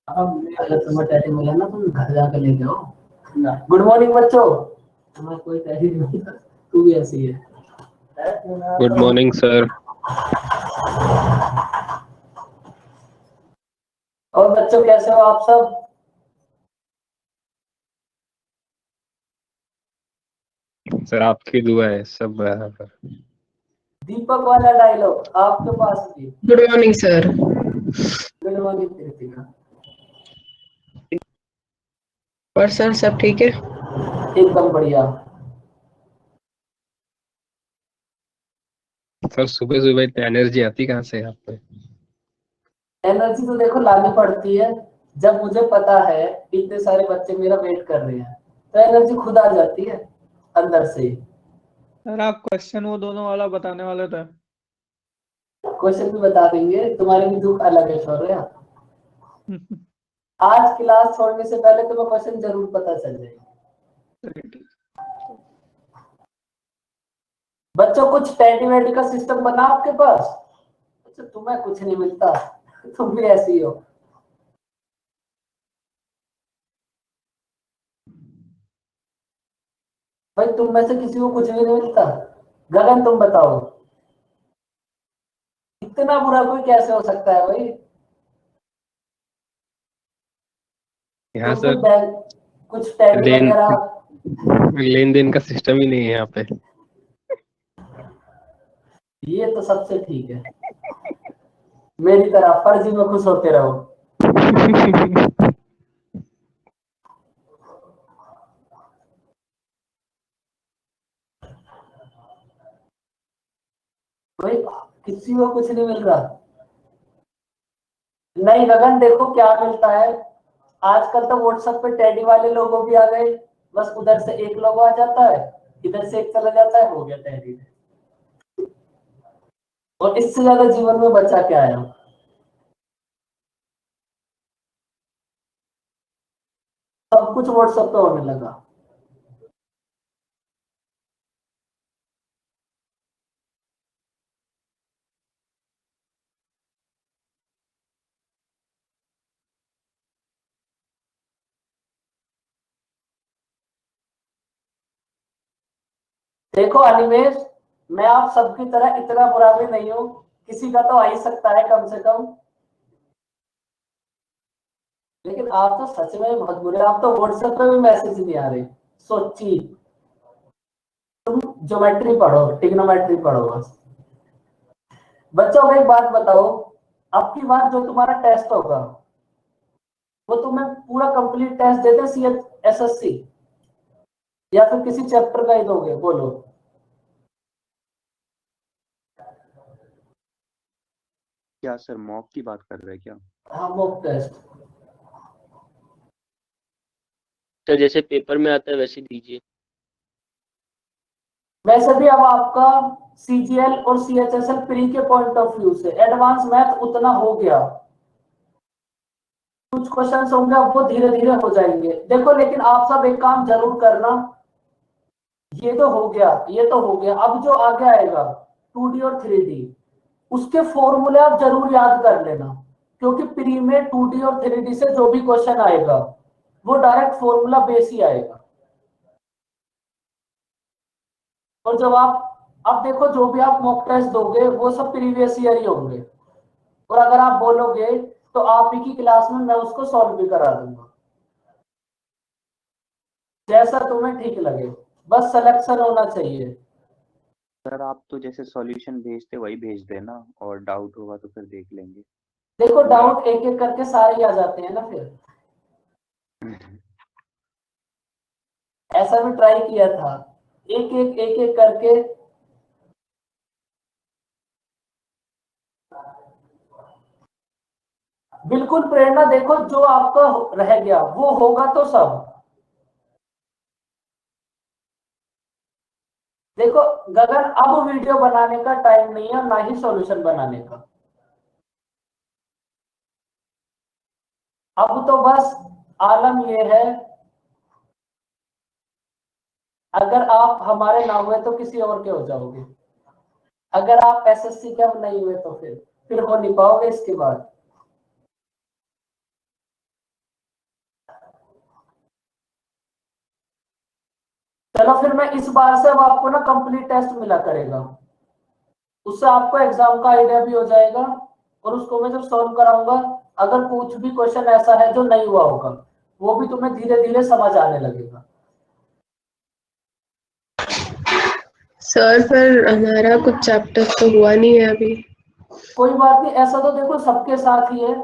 अब अगर तुम्हें टैटू मिला ना तुम घर जाकर ले जाओ। गुड मॉर्निंग बच्चों। तुम्हें कोई टैटू नहीं मिला, तू भी ऐसी है। Good morning sir. और बच्चों कैसे हो आप सब? सर आपकी दुआ है सब बराबर। दीपक वाला डायलॉग आपके पास भी। Good morning sir. Good morning Kritika. और सर सब ठीक है? एकदम बढ़िया। सर सुबह सुबह इतनी एनर्जी आती कहाँ से आप पे? एनर्जी तो देखो लानी पड़ती है। जब मुझे पता है इतने सारे बच्चे मेरा वेट कर रहे हैं तो एनर्जी खुद आ जाती है अंदर से ही। सर आप क्वेश्चन वो दोनों वाला बताने वाले थे। क्वेश्चन भी बता देंगे, तुम्हारे भी दुख अलग है शौर्य। आज क्लास छोड़ने से पहले तुम्हें क्वेश्चन जरूर पता चल जाएगा। बच्चों कुछ टेडी वेडी का सिस्टम बना आपके पास? अच्छा तुम्हें कुछ नहीं मिलता, तुम भी ऐसी हो। भाई तुम में से किसी को कुछ भी नहीं मिलता? गगन तुम बताओ, इतना बुरा कोई कैसे हो सकता है भाई? यहाँ तुम सर कुछ टैडी लेन वगैरह। लेन देन का सिस्टम ही नहीं है यहाँ पे। ये तो सबसे ठीक है, मेरी तरह फर्जी में खुश होते रहो। भाई किसी को कुछ नहीं मिल रहा। नहीं गगन देखो क्या मिलता है। आजकल तो व्हाट्सएप पे टेडी वाले लोगो भी आ गए। बस उधर से एक लोगो आ जाता है, इधर से एक चला जाता है, हो गया टेडी। और इससे ज्यादा जीवन में बचा क्या है? सब कुछ व्हाट्सएप पे होने लगा। देखो अनिमेश, मैं आप सबकी तरह इतना बुरा भी नहीं हूं, किसी का तो आ ही सकता है कम से कम। लेकिन आप तो सच में बहुत बुरे, आप तो व्हाट्सएप पे भी मैसेज नहीं आ रहे। सोची, तुम ज्योमेट्री पढ़ो, ट्रिग्नोमेट्री पढ़ो बस। बच्चों को एक बात बताओ, अब की बार जो तुम्हारा टेस्ट होगा वो तुम्हें पूरा कंप्लीट टेस्ट देते सी एसएससी, या फिर किसी चैप्टर का ही दोगे? बोलो। क्या सर मॉक की बात कर रहे हैं क्या? हाँ मॉक टेस्ट। तो जैसे पेपर में आता है वैसे दीजिए। वैसे भी अब आपका सीजीएल और सीएचएसएल प्री के पॉइंट ऑफ व्यू से एडवांस मैथ उतना हो गया, कुछ क्वेश्चंस होंगे अब वो धीरे धीरे हो जाएंगे। देखो लेकिन आप सब एक काम जरूर करना, ये तो हो गया, ये तो हो गया, अब जो आगे आएगा 2D और 3D, उसके फॉर्मूले आप जरूर याद कर लेना। क्योंकि प्री में 2D और 3D से जो भी क्वेश्चन आएगा वो डायरेक्ट फॉर्मूला बेस ही आएगा। और जब आप देखो जो भी आप मॉक टेस्ट दोगे वो सब प्रीवियस ईयर ही होंगे। और अगर आप बोलोगे तो आप ही की क्लास में मैं उसको सॉल्व भी करा दूंगा, जैसा तुम्हें ठीक लगे, बस सिलेक्शन होना चाहिए। सर आप तो जैसे सॉल्यूशन भेजते वही भेज देना, और डाउट होगा तो फिर देख लेंगे। देखो डाउट एक एक करके सारे ही आ जाते हैं ना फिर। ऐसा भी ट्राई किया था, एक एक करके। बिल्कुल प्रेरणा, देखो जो आपका रह गया वो होगा तो सब। देखो गगन, अब वीडियो बनाने का टाइम नहीं है, ना ही सॉल्यूशन बनाने का। अब तो बस आलम ये है, अगर आप हमारे ना हुए तो किसी और के हो जाओगे। अगर आप एसएससी के अब नहीं हुए तो फिर हो नहीं पाओगे इसके बाद। चलो फिर मैं इस बार से अब आपको ना कंप्लीट टेस्ट मिला करेगा, उससे आपको एग्जाम का आइडिया भी हो जाएगा, और उसको मैं जब सॉल्व कराऊंगा, अगर कुछ भी क्वेश्चन ऐसा है जो नहीं हुआ होगा, वो भी तुम्हें धीरे धीरे समझ आने लगेगा। सर पर हमारा कुछ चैप्टर तो हुआ नहीं है अभी। कोई बात नहीं, ऐसा तो देखो सबके साथ ही है,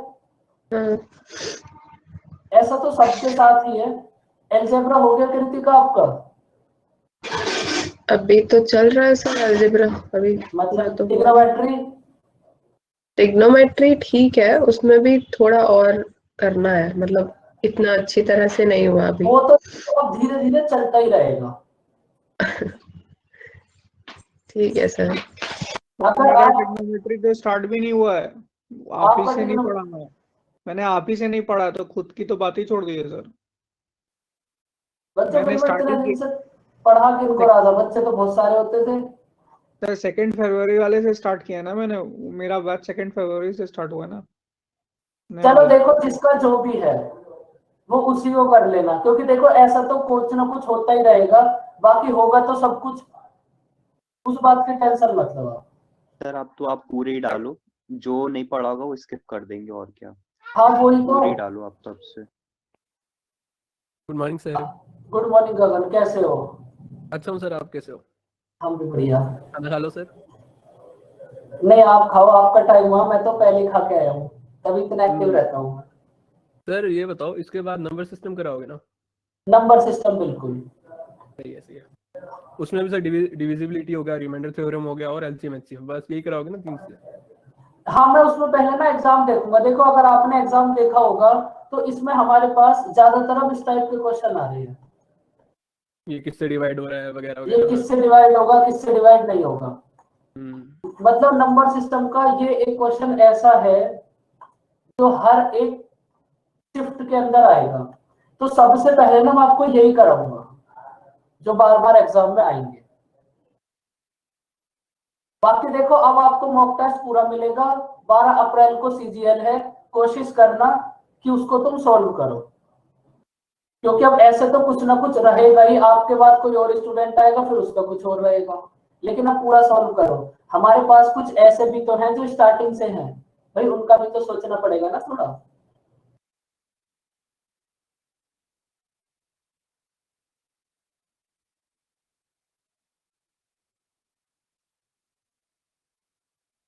हाँ, ऐसा तो सबके साथ ही है। एल्जेब्रा हो गया कृतिका आपका? अभी तो चल रहा है सर अलजेब्रा, अभी पूरा मतलब तो हुआ नहीं। ट्रिग्नोमेट्री? ट्रिग्नोमेट्री ठीक है, उसमें भी थोड़ा और करना है, मतलब इतना अच्छी तरह से नहीं हुआ अभी। वो तो अब धीरे धीरे चलता ही रहेगा। ठीक है सर। अगर मेरा आप ट्रिग्नोमेट्री तो स्टार्ट भी नहीं हुआ है, आप ही आपका से नहीं ट्रिग्नो पढ़ा मैंने आप ही से नहीं पढ़ा, तो खुद की तो बात ही छोड़ दी है सर। बच्चे फिर मैंने मैं इतने स्टार्टिंग दिन की से पढ़ा किनको रहा था, बच्चे तो बहुत सारे होते थे। सर 2 फरवरी वाले से स्टार्ट किया ना मैंने, मेरा बैच 2 फरवरी से स्टार्ट हुआ ना नया चलो वाला। देखो जिसका जो भी है वो उसी को कर लेना, क्योंकि देखो ऐसा तो कुछ ना कुछ होता ही रहेगा, बाकी होगा तो सब कुछ, उस बात की टेंशन मत लो आप। सर आप पूरे ही डालो, जो नहीं पढ़ा होगा वो स्किप कर देंगे, और क्या। हाँ वही पूरे ही तो। डालो आप तब से। Good morning sir. Good morning Gagan, कैसे हो? अच्छा हूँ सर, आप कैसे हो? हम भी बढ़िया। खाना खा लो सर। नहीं आप खाओ, आपका टाइम हुआ, मैं तो पहले ही खा के आया हूँ, तभी इतना एक्टिव हम्म, रहता हूँ। सर ये बताओ, इसके बाद नंबर सिस्टम कराओगे ना? नंबर सिस्टम बिल्कुल। सही है, सही है। उसमें भी सर डिविजिबिलिटी हो गया, रिमाइंडर थ्योरम हो गया, और एलसीएम एचसीएफ, बस यही कराओगे ना 3 से? हाँ मैं उसमें पहले ना एग्जाम देखूंगा। देखो अगर आपने एग्जाम देखा होगा तो इसमें हमारे पास ज्यादातर अब इस टाइप के क्वेश्चन आ रहे हैं, ये किससे डिवाइड हो रहा है वगैरह ये वगैरह, बस। किससे डिवाइड होगा, किससे डिवाइड नहीं होगा। हम्म। मतलब नंबर सिस्टम का ये एक क्वेश्चन ऐसा है जो हर एक शिफ्ट के अंदर आएगा, तो सबसे पहले ना मैं आपको यही कराऊंगा जो बार बार एग्जाम में आएंगे। बाकी देखो अब आपको मॉक टेस्ट पूरा मिलेगा, 12 अप्रैल को सीजीएल है, कोशिश करना कि उसको तुम सॉल्व करो, क्योंकि अब ऐसे तो कुछ ना कुछ रहेगा ही, आपके बाद कोई और स्टूडेंट आएगा फिर उसका कुछ और रहेगा, लेकिन अब पूरा सॉल्व करो। हमारे पास कुछ ऐसे भी तो हैं जो स्टार्टिंग से हैं, भाई उनका भी तो सोचना पड़ेगा ना थोड़ा।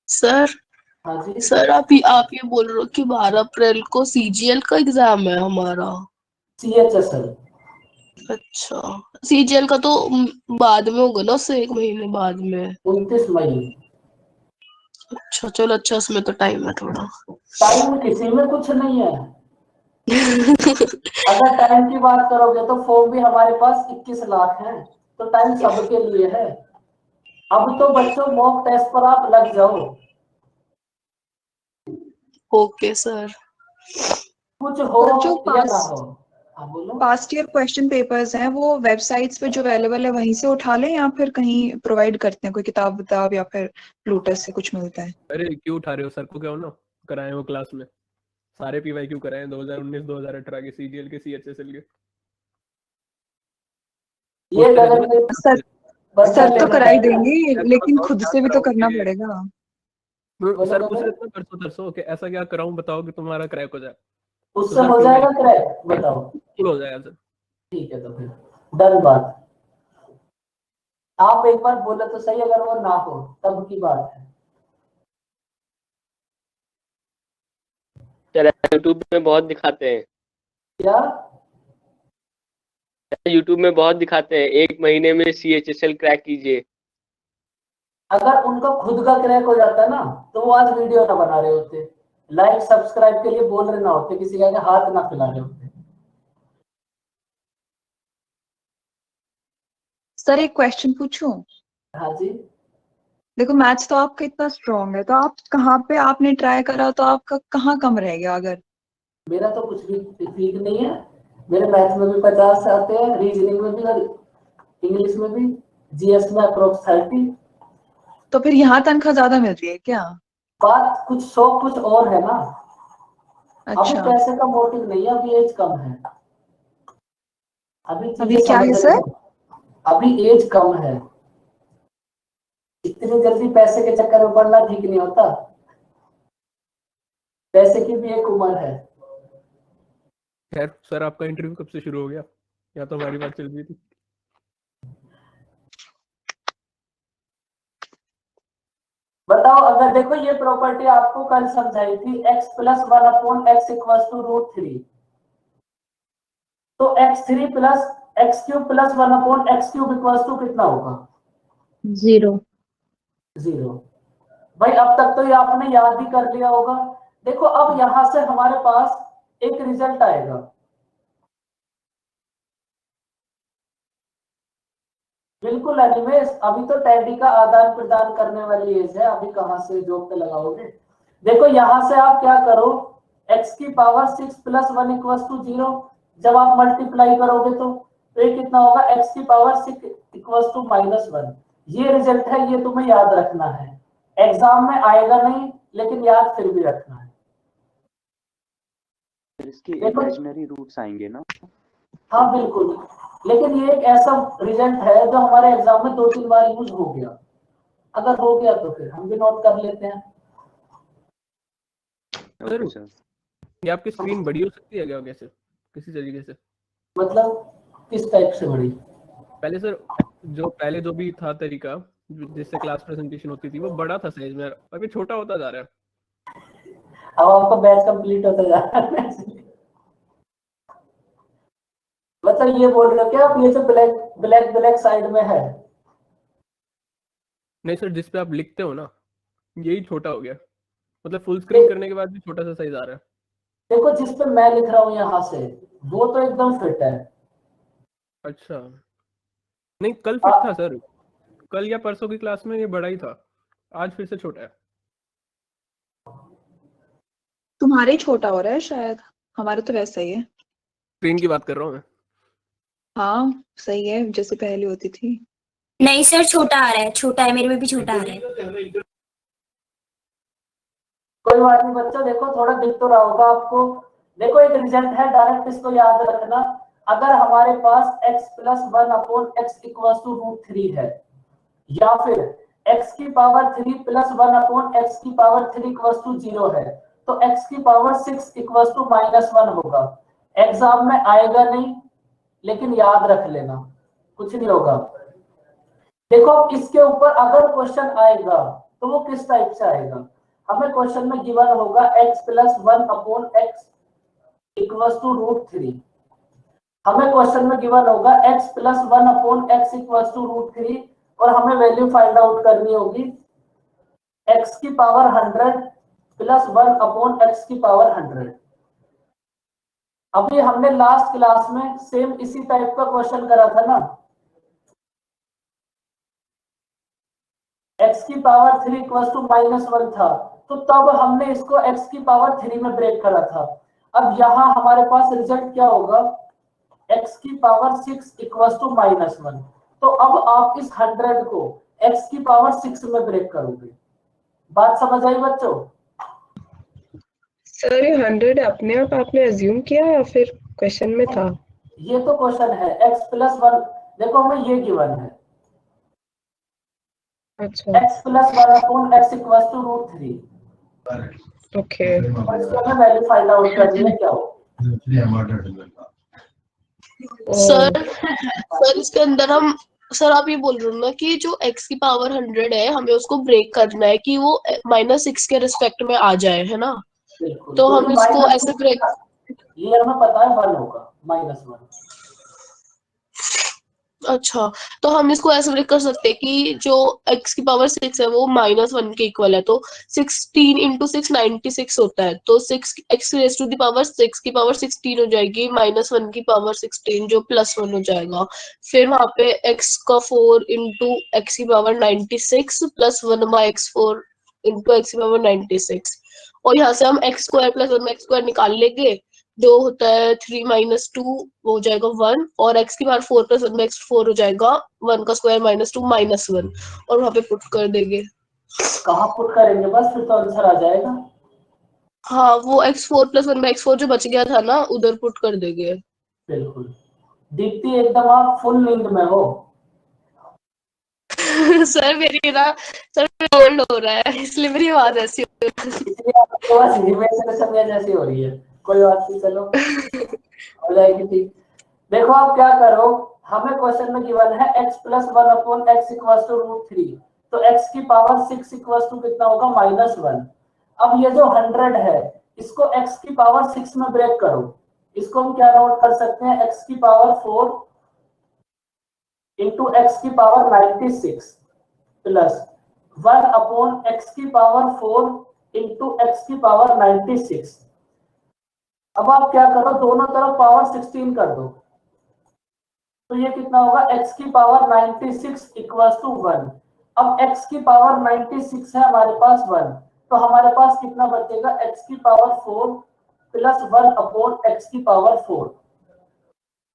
सर हाँ जी। सर आप ये बोल रहे हो कि 12 अप्रैल को सीजीएल का एग्जाम है हमारा? सीएचएसएल। अच्छा, सीजीएल का तो बाद में होगा ना, उससे 1 महीने बाद में। 29 मई। अच्छा चलो, अच्छा उसमें तो टाइम है थोड़ा। टाइम किसी में कुछ नहीं है। अगर टाइम की बात करोगे तो फॉर्म भी हमारे पास 21 लाख है, तो टाइम सबके लिए है। अब तो बच्चों मॉक टेस्ट पर आप लग जाओ। Okay sir. कुछ हो सर जो या ना हो। हाँ बोलो। पास्ट ईयर क्वेश्चन पेपर्स हैं वो वेबसाइट्स पे जो अवेलेबल है वहीं से उठा लें, या फिर कहीं प्रोवाइड करते हैं, कोई किताब या फिर लोटस से कुछ मिलता है? अरे क्यों उठा रहे हो? सर को क्या हो ना, कराए वो क्लास में सारे पीवाई क्यों कराए 2019 2018 के, सीजीएल के, सीएचएसएल के। ये पूछते रहते गगन ना। सर बच्चा सर तो लेने कराई जाएगा। देंगे, ऐसा लेकिन बताओ खुद क्या से भी तो करना कराओगे? पड़ेगा। बोलो सर पूछ गगन। रहे थे परसों तरसों कि ऐसा क्या कराऊं बताओ कि तुम्हारा क्रैक हो जाए। तो उससे सर हो क्यों जाएगा नहीं? क्रैक, बताओ। बिल्कुल हो जाएगा सर। ठीक है तो फिर डन बात। आप एक बार बोले तो सही, अगर वो ना हो तब की बात है। सर यूट्यूब में बहुत दिखाते हैं, क्या? यूट्यूब में बहुत दिखाते हैं 1 महीने में सीएचएसएल क्रैक कीजिए। अगर उनका खुद का क्रैक हो जाता ना तो वो आज वीडियो ना बना रहे होते, लाइक सब्सक्राइब के लिए बोल रहे ना होते, किसी का हाथ ना फैला रहे होते। सर एक क्वेश्चन पूछूं? हाँ जी। देखो मैथ्स तो आपका इतना स्ट्रांग है, तो आप कहाँ पे आपने ट्राई करा, तो आपका कहाँ कम रह गया? अगर मेरा तो कुछ भी ठीक नहीं है, मेरे मैथ में भी 50 आते हैं, रीजनिंग में भी और इंग्लिश में भी, जीएस में अप्रोक्स 30। तो फिर यहाँ तनख्वाह ज्यादा मिल रही है क्या? बात कुछ शौक कुछ और है ना। अभी अच्छा, पैसे का मोटिव नहीं है, अभी एज कम है, अभी अभी चीजें क्या है समझ रहे सर? हो। अभी एज कम है, इतनी जल्दी पैसे के चक्कर में पड़ना ठीक नहीं होता, पैसे की भी एक उम्र है। खैर सर, आपका इंटरव्यू कब से शुरू हो गया, या तो हमारी बात चल रही थी? बताओ, अगर देखो ये प्रॉपर्टी आपको कल समझाई थी, x plus 1 upon x equal to √3, तो x3 plus x cube plus 1 upon x cube equal to कितना होगा? 0। भाई अब तक तो ये आपने याद ही कर लिया होगा। देखो अब यहां से हमारे पास एक रिजल्ट आएगा, बिल्कुल एनिमेस, अभी तो टैडी का आदान प्रदान करने वाली एज है, अभी कहां से जोक पे लगाओगे। देखो यहां से आप क्या करो, x की पावर 6 प्लस 1 इक्वल टू 0, जब आप मल्टीप्लाई करोगे तो ये कितना होगा, x की पावर 6 इक्वल टू -1। ये रिजल्ट है, ये तुम्हें याद रखना है, एग्जाम में आएगा नहीं लेकिन याद फिर भी रखना है। इसके इमेजिनरी रूट्स आएंगे ना? हाँ बिल्कुल, लेकिन ये एक ऐसा रिजल्ट है जो हमारे एग्जाम में 2-3 बार यूज हो गया, अगर हो गया तो फिर हम भी नोट कर लेते हैं। Okay sir. ये आपकी स्क्रीन बड़ी हो सकती है क्या, कैसे, किसी तरीके से? मतलब किस टाइप से बड़ी? पहले सर, जो पहले जो भी था तरीका जिससे क्लास प्रेजेंटेशन होती थी, वो बड़ा था साइज में, अभी छोटा होता जा रहा है। अब आपका बैच कंप्लीट होता जा रहा है। मतलब ये बोल रहे हो क्या आप, ये जो ब्लैक साइड में है? नहीं सर, जिस पे आप लिखते हो ना, यही छोटा हो गया, मतलब फुल स्क्रीन करने के बाद भी छोटा सा साइज आ रहा है। देखो जिस पे मैं लिख रहा हूँ यहाँ से, वो तो एकदम फिट है। अच्छा, नहीं कल फिट था सर, कल या परसों की क्लास में ये बड़ा ही था, आज फिर से छोटा है। तुम्हारे ही छोटा हो रहा है शायद, हमारे तो वैसा ही है। स्क्रीन की बात कर रहा हूँ मैं। हाँ सही है, जैसे पहले होती थी। नहीं सर, छोटा आ रहा है, छोटा है, मेरे में भी छोटा आ रहा है। कोई बात नहीं बच्चों, देखो थोड़ा दिख तो रहा होगा आपको। देखो एक रिजल्ट है, डायरेक्ट इसको याद रखना। अगर हमारे पास x plus 1 upon x equal to √3 है, या फिर x की पावर 3 प्लस 1 अपॉन एक्स की पावर 3 इक्वल टू 0 है, तो x की पावर 6 इक्वल टू -1 होगा। एग्जाम में आएगा नहीं लेकिन याद रख लेना, कुछ नहीं होगा। देखो इसके ऊपर अगर क्वेश्चन आएगा तो वो किस टाइप से आएगा, हमें क्वेश्चन में गिवन होगा x plus 1 upon x equal to √3, हमें क्वेश्चन में गिवन होगा x plus 1 upon x equal to √3, और हमें वैल्यू फाइंड आउट करनी होगी x की पावर 100 प्लस 1 अपॉन एक्स की पावर 100। अभी हमने लास्ट क्लास में सेम इसी टाइप का क्वेश्चन करा था ना, x की पावर 3 इक्वल टू -1 था, तो तब हमने इसको x की पावर 3 में ब्रेक करा था। अब यहाँ हमारे पास रिजल्ट क्या होगा, x की पावर 6 इक्वल टू -1, तो अब आप इस 100 को x की पावर 6 में ब्रेक करोगे। बात समझ आई बच्चों? सर ये 100 अपने आप आपने अज्यूम किया या फिर क्वेश्चन में था? ये तो क्वेश्चन है, x प्लस 1, देखो हमें ये गिवन है, अच्छा x plus 1 upon x equal to √3, okay. और इसको हमें वैल्यू फाइंड आउट करनी है क्या हो। सर इसके अंदर हम, सर आप ये बोल रहे हो ना कि जो x की पावर 100 है, हमें उसको ब्रेक करना है कि वो -6 के रिस्पेक्ट में आ जाए, है ना? बिल्कुल, तो हम इसको ऐसे ब्रेक, ये हमें पता है 1 होगा, -1। अच्छा, तो हम इसको ऐसे ब्रेक कर सकते हैं कि जो x की पावर 6 है वो -1 के इक्वल है, तो 16 × 6 96 होता है, तो 6 x raise to the power 6 की पावर 16 हो जाएगी, -1 की पावर 16 जो +1 हो जाएगा। फिर वहां पे x का 4 × x की पावर 96 + 1/x4 × x की पावर 96, और यहाँ से हम x² + 1x² निकाल लेंगे, जो होता है 3 - 2 वो हो जाएगा 1, और x की पावर 4 + 1/4 हो जाएगा 1 का स्क्वायर -2 -1, और वहां पे पुट कर देंगे। कहाँ पुट करेंगे, बस फिर तो आंसर आ जाएगा। हाँ, वो x4 + 1/4 जो बच गया था ना, उधर पुट कर देंगे। बिल्कुल, दीप्ति एकदम आप फुल नींद में हो। सर मेरी ना सर कोल्ड हो रहा है इसलिए मेरी आवाज ऐसी हो रही है। इसलिए आपके पास इमेजिनेशन में जैसी हो रही है, कोई बात नहीं, चलो हो जाएगी ठीक। देखो आप क्या करो, हमें क्वेश्चन में गिवन है x plus 1 upon x equal to √3, तो x की पावर 6 इक्वल टू कितना होगा -1। अब ये जो 100 है इसको x की पावर 6 में ब्रेक करो, इसको हम क्या नोट कर सकते हैं, x की पावर 4 इंटू एक्स की पावर 96 प्लस 1 अपॉन एक्स की पावर 4 इंटू एक्स की पावर 96। अब आप क्या करो, दोनों तरफ पावर 16 कर दो, तो ये कितना होगा, x की पावर 96 इक्वल्स टू 1। अब x की पावर 96 है हमारे पास 1, तो हमारे पास कितना बचेगा, x की पावर 4 प्लस 1 अपॉन x की पावर 4।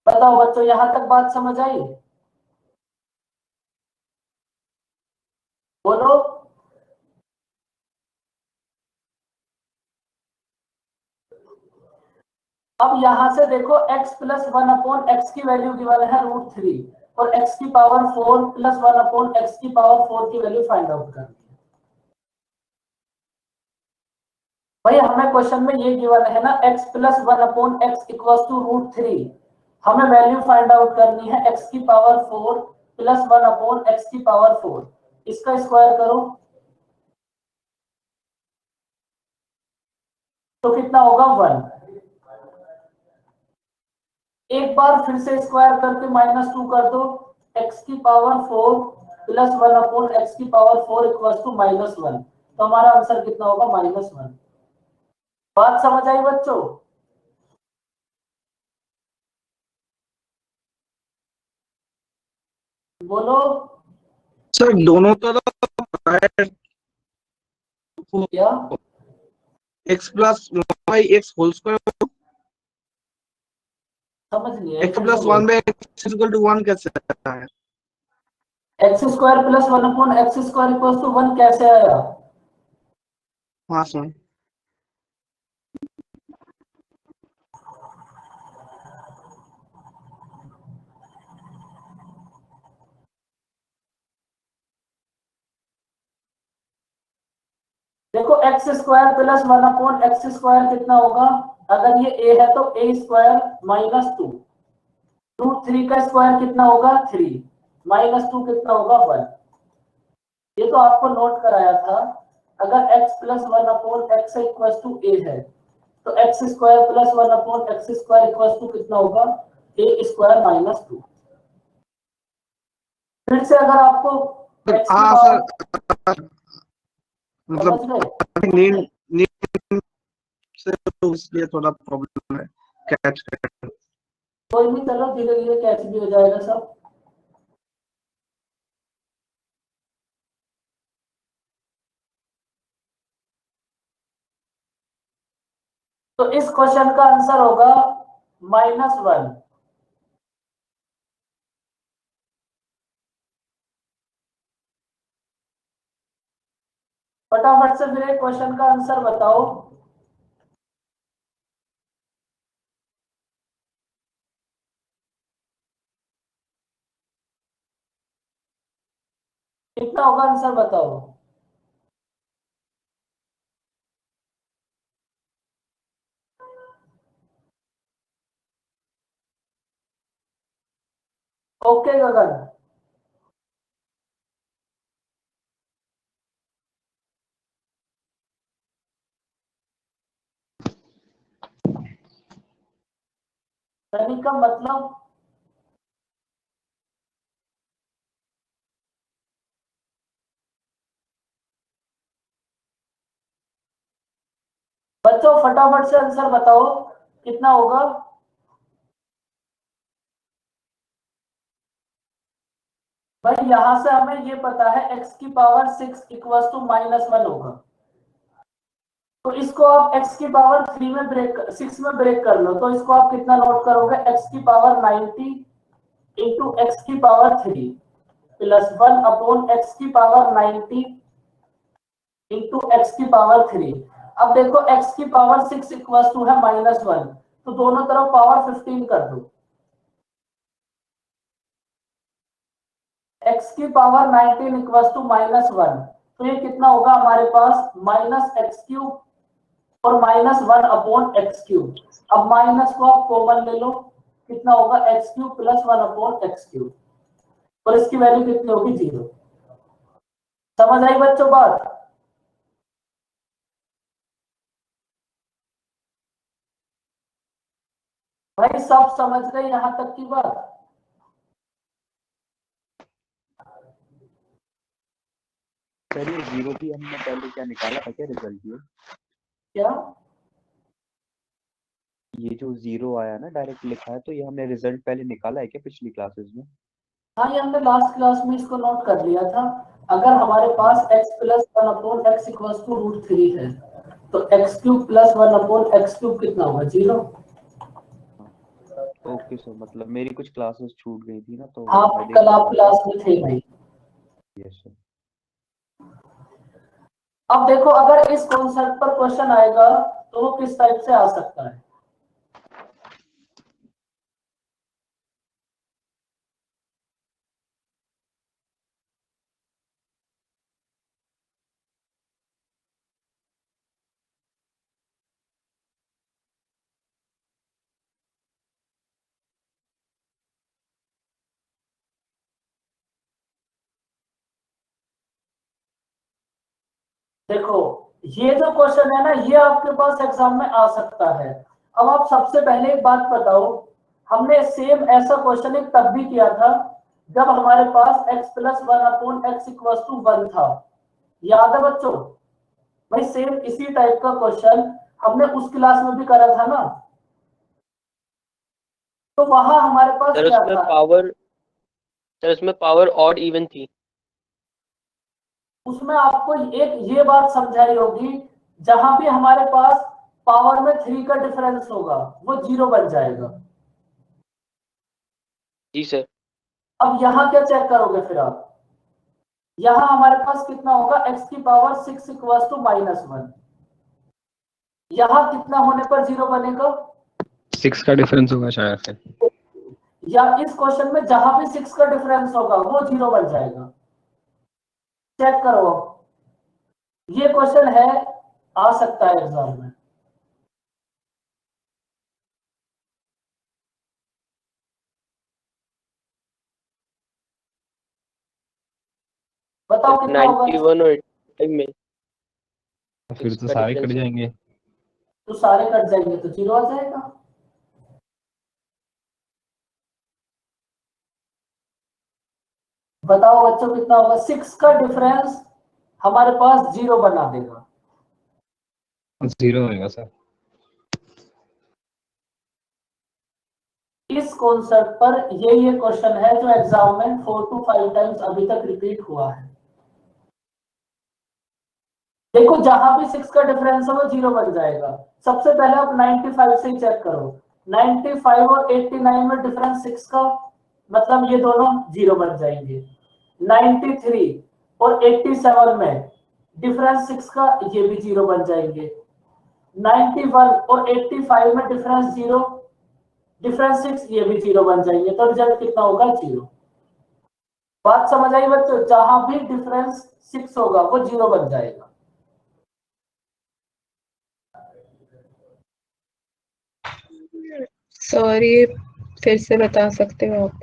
बताओ बच्चों, यहां तक बात समझ आई? बोलो। अब यहां से देखो x प्लस 1 अपॉन एक्स की वैल्यू गिवन है √3 और x की पावर 4 प्लस 1 अपॉन एक्स की पावर 4 की वैल्यू फाइंड आउट करनी है। भाई हमें क्वेश्चन में ये गिवन है ना, x plus 1 upon x equals to √3, हमें वैल्यू फाइंड आउट करनी है x की पावर 4 प्लस 1 अपॉन एक्स की पावर 4। इसका स्क्वायर करो तो कितना होगा 1। एक बार फिर से स्क्वायर करके -2 कर दो, x की पावर 4 प्लस 1 अपॉन एक्स की पावर 4 इक्वल्स टू -1, तो हमारा आंसर कितना होगा, -1। बात समझ आई बच्चों? बोलो। सर दोनों तरफ क्या x plus by x whole square, समझ नहीं है, x plus 1 by x equal to 1 कैसे आता है? X square plus 1 upon x square equals to 1 कैसे आया? हाँ सर। देखो x square plus 1 upon x square कितना होगा, अगर ये a है तो a स्क्वायर -2, √3 का स्क्वायर कितना होगा 3, -2 कितना होगा 1। ये तो आपको नोट कराया था, अगर x plus 1 upon x equal to a है तो x square plus 1 upon x square equal to कितना होगा, a स्क्वायर -2। फिर से अगर आपको x की हाँ पावर सर, समझ मतलब गए, नींद नींद से तो इसलिए थोड़ा प्रॉब्लम है कैच करने में। कोई नहीं, चलो धीरे धीरे कैच भी हो जाएगा सब। तो इस क्वेश्चन का आंसर होगा -1। फटाफट से मेरे क्वेश्चन का आंसर बताओ। कितना होगा आंसर बताओ। ओके गगन, यानी का मतलब बच्चों फटाफट से आंसर बताओ कितना होगा। भाई यहां से हमें ये पता है x की पावर 6 इक्वल टू -1 होगा, तो इसको आप x की पावर 3 में ब्रेक 6 में ब्रेक कर लो, तो इसको आप कितना नोट करोगे, x की पावर 90 इंटू एक्स की पावर 3 प्लस 1 अपॉन एक्स की पावर 90 इंटू एक्स की पावर 3। अब देखो x की पावर 6 इक्वल टू है -1, तो दोनों तरफ पावर 15 कर दो। x x की पावर 19 इक्वल टू -1, तो ये कितना होगा हमारे पास -x³ और -1 अपॉन x³। अब माइनस को आप कॉमन ले लो, कितना होगा x³ + 1 अपॉन x³, और इसकी वैल्यू कितनी होगी 0। समझ आई बच्चों बात? भाई सब समझ गए यहां तक की बात? सर ये 0 भी हमने पहले क्या निकाला था क्या रिजल्ट ये? क्या ये जो 0 आया ना डायरेक्ट लिखा है, तो ये हमने रिजल्ट पहले निकाला है क्या पिछली क्लासेस में? हाँ, ये हमने लास्ट क्लास में इसको नोट कर लिया था। अगर हमारे पास x + 1 अपॉन x = √3 है, तो x³ + 1 अपॉन x³ कितना होगा 0। ओके सर, मतलब मेरी कुछ क्लासेस छूट गई थी ना, तो आप मैं देख कल रहा आप था। क्लास में थे भाई। Yes sir. अब देखो, अगर इस कॉन्सेप्ट पर क्वेश्चन आएगा तो वो किस टाइप से आ सकता है। देखो, ये जो क्वेश्चन है ना, ये आपके पास एग्जाम में आ सकता है। अब आप सबसे पहले एक बात बताओ, हमने सेम ऐसा क्वेश्चन एक तब भी किया था जब हमारे पास x + 1 अपॉन x = 1 था। याद है बच्चों? भाई सेम इसी टाइप का क्वेश्चन हमने उस क्लास में भी करा था ना, तो वहां हमारे पास सर क्या उसमें था? पावर सर उसमें पावर ऑड इवन थी। उसमें आपको एक ये बात समझाई होगी, जहां भी हमारे पास पावर में 3 का डिफरेंस होगा वो 0 बन जाएगा। जी सर। अब यहाँ क्या चेक करोगे फिर आप? यहाँ हमारे पास कितना होगा, x की पावर 6 इक्वल टू -1। यहाँ कितना होने पर 0 बनेगा? 6 का डिफरेंस होगा शायद से। या इस क्वेश्चन में जहां भी 6 का डिफरेंस होगा वो 0 बन जाएगा। चेक करो, ये क्वेश्चन है, आ सकता है एग्जाम में। बताओ कितना होगा? 91 और 85 में फिर 6 तो का सारे कट डिफरेंस है। जाएंगे। तो सारे कट जाएंगे तो 0 आ जाएगा। बताओ बच्चों कितना होगा? 6 का डिफरेंस हमारे पास 0 बना देगा। 0 होएगा सर। इस कॉन्सेप्ट पर ये क्वेश्चन है जो एग्जाम में 4 to 5 टाइम्स अभी तक रिपीट हुआ है। देखो, जहां भी 6 का डिफरेंस है वो 0 बन जाएगा। सबसे पहले आप 95 से ही चेक करो। 95 और 89 में डिफरेंस 6 का, मतलब ये दोनों 0 बन जाएंगे। 93 और 87 में डिफरेंस 6 का, ये भी 0 बन जाएंगे। 91 और 85 में डिफरेंस 0, डिफरेंस 6, ये भी 0 बन जाएंगे। तो रिजल्ट कितना होगा? 0। बात समझ आई बच्चों? जहां भी डिफरेंस 6 होगा वो 0 बन जाएगा। सॉरी, फिर से बता सकते हो आप?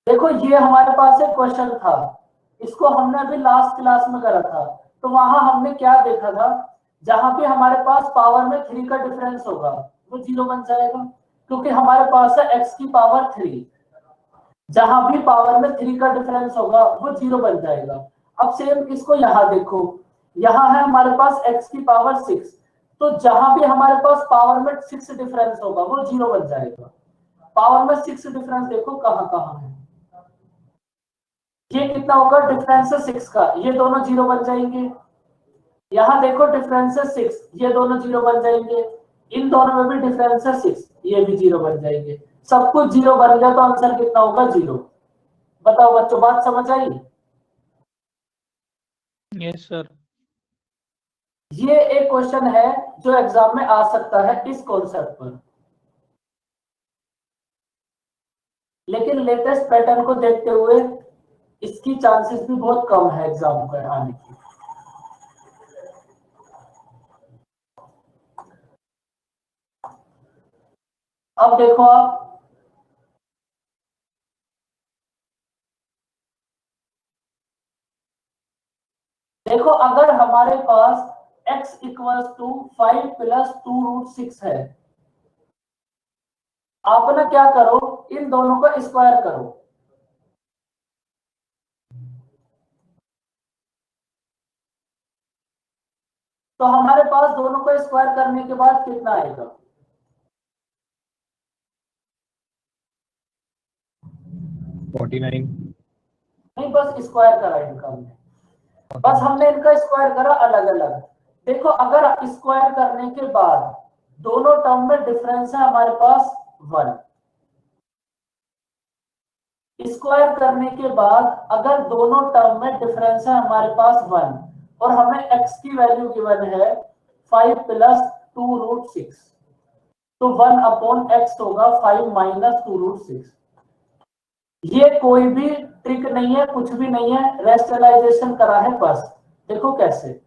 देखो, ये हमारे पास एक क्वेश्चन था, इसको हमने अभी लास्ट क्लास में करा था। तो वहां हमने क्या देखा था, जहां भी हमारे पास पावर में 3 का डिफरेंस होगा वो 0 बन जाएगा, क्योंकि हमारे पास है x की पावर 3। जहां भी पावर में 3 का डिफरेंस होगा वो 0 बन जाएगा। अब सेम इसको यहाँ देखो, यहाँ है हमारे पास x की पावर 6, तो जहां भी हमारे पास पावर में 6 डिफरेंस होगा वो 0 बन जाएगा। पावर में 6 डिफरेंस देखो कहां कहां है। ये कितना होगा? डिफरेंस है 6 का, ये दोनों 0 बन जाएंगे। यहाँ देखो डिफरेंस है 6, ये दोनों 0 बन जाएंगे। इन दोनों में भी डिफरेंस है 6, ये भी 0 बन जाएंगे। सब कुछ 0 बन गया तो आंसर कितना होगा? 0। बताओ बच्चों, बात समझ आई? Yes sir. ये एक क्वेश्चन है जो एग्जाम में आ सकता है इस कॉन्सेप्ट पर, लेकिन लेटेस्ट पैटर्न को देखते हुए इसकी चांसेस भी बहुत कम है एग्जाम पर आने की। अब देखो आप, देखो अगर हमारे पास x इक्वल्स टू 5 प्लस 2√6 है, आप ना क्या करो, इन दोनों का स्क्वायर करो। तो हमारे पास दोनों को स्क्वायर करने के बाद कितना आएगा? 49। नहीं, बस स्क्वायर करा इनका हमने, बस हमने इनका स्क्वायर करा अलग अलग। देखो अगर स्क्वायर करने के बाद दोनों टर्म में डिफरेंस है हमारे पास 1, स्क्वायर करने के बाद अगर दोनों टर्म में डिफरेंस है हमारे पास 1 और हमें x की वैल्यू गिवन है 5 प्लस 2√6, तो 1/x होगा 5 माइनस 2√6। ये कोई भी ट्रिक नहीं है, कुछ भी नहीं है, रेशनलाइजेशन करा है बस। देखो कैसे,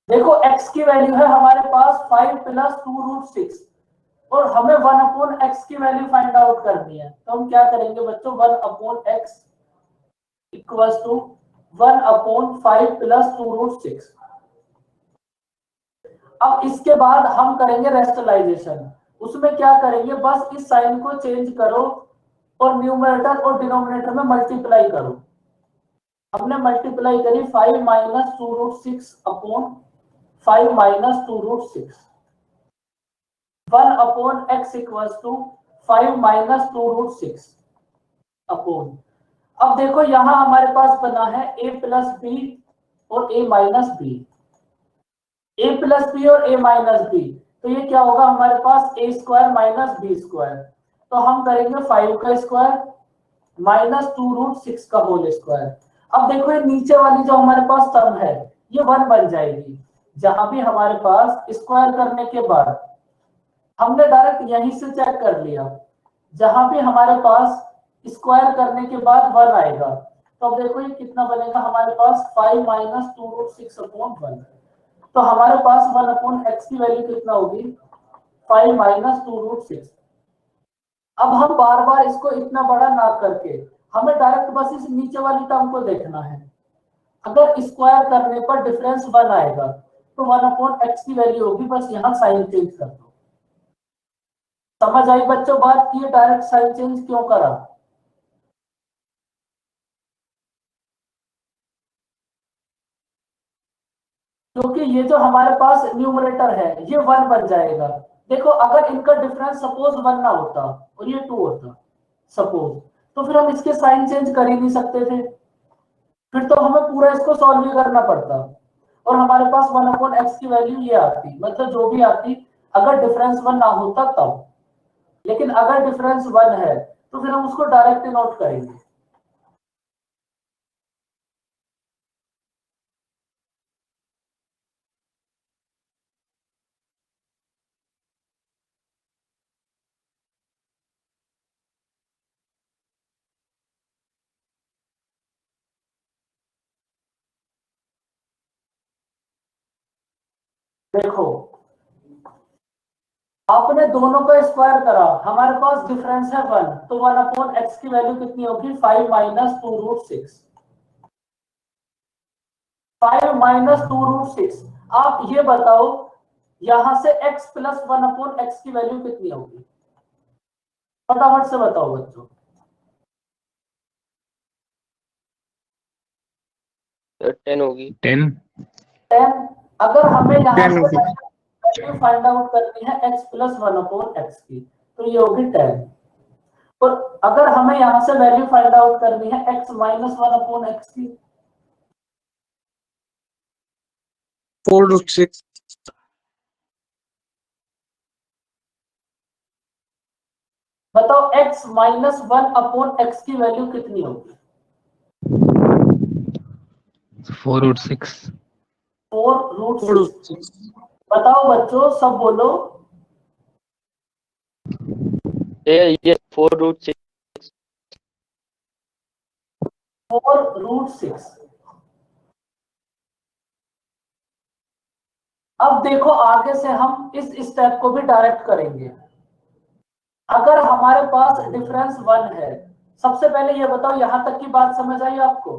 देखो x की वैल्यू है हमारे पास 5 प्लस 2√6 और हमें 1/x की वैल्यू फाइंड आउट करनी है। तो हम क्या करेंगे बच्चों, 1/x इक्वल्स टू 1/5 प्लस 2√6। अब इसके बाद हम करेंगे रेशनलाइजेशन। उसमें क्या करेंगे, बस इस साइन को चेंज करो और न्यूमरेटर और डिनोमिनेटर में मल्टीप्लाई करो। हमने मल्टीप्लाई करी 5 minus 2√6 upon 5 minus 2√6, 1/x equals to 5 minus 2√6 upon. अब देखो यहां हमारे पास बना है a प्लस बी और a minus b, a plus b और a माइनस बी, तो ये क्या होगा हमारे पास a square minus b square. तो हम करेंगे 5 का स्क्वायर माइनस 2√6 का होल स्क्वायर। अब देखो ये नीचे वाली जो हमारे पास टर्म है ये 1 बन जाएगी। जहां भी हमारे पास स्क्वायर करने के बाद हमने डायरेक्ट यहीं से चेक कर लिया, जहां भी हमारे पास स्क्वायर करने के बाद 1 आएगा, तो अब देखो ये कितना बनेगा हमारे पास 5 माइनस 2√6 अपॉन 1। तो हमारे पास 1/x की वैल्यू कितना होगी, 5 माइनस 2√6। अब हम बार बार इसको इतना बड़ा ना करके हमें डायरेक्ट बस इस नीचे वाली टर्म को देखना है। अगर स्क्वायर करने पर डिफरेंस 1 आएगा तो 1/x की वैल्यू होगी, बस यहाँ साइन चेंज कर दो। समझ आई बच्चों बात की, डायरेक्ट साइन चेंज क्यों करा? क्योंकि ये जो हमारे पास न्यूमरेटर है ये 1 बन जाएगा। देखो अगर इनका डिफरेंस सपोज 1 ना होता और ये 2 होता सपोज, तो फिर हम इसके साइन चेंज कर ही नहीं सकते थे, फिर तो हमें पूरा इसको सॉल्व ही करना पड़ता और हमारे पास 1/x की वैल्यू ये आती, मतलब जो भी आती अगर डिफरेंस 1 ना होता तब। लेकिन अगर डिफरेंस 1 है तो फिर हम उसको डायरेक्ट नोट करेंगे। देखो आपने दोनों का स्क्वायर करा, हमारे पास डिफरेंस है 1, तो 1/x की वैल्यू कितनी होगी, 5 माइनस 2√6। 5 माइनस 2√6। आप ये बताओ यहां से x प्लस 1/x की वैल्यू कितनी होगी, फटाफट से बताओ बच्चों। 10 होगी। 10। अगर हमें यहाँ से वैल्यू फाइंड आउट करनी है x प्लस 1/x की, तो ये होगी 10। और अगर हमें यहाँ से वैल्यू फाइंड आउट करनी है x माइनस 1/x की, 4√6। बताओ x माइनस 1 अपॉन x की वैल्यू कितनी होगी? 4√6। 4√6। बताओ बच्चों, सब बोलो। ये 4√6। 4√6। अब देखो आगे से हम इस स्टेप को भी डायरेक्ट करेंगे। अगर हमारे पास डिफरेंस 1 है, सबसे पहले ये बताओ यहां तक की बात समझ आई आपको?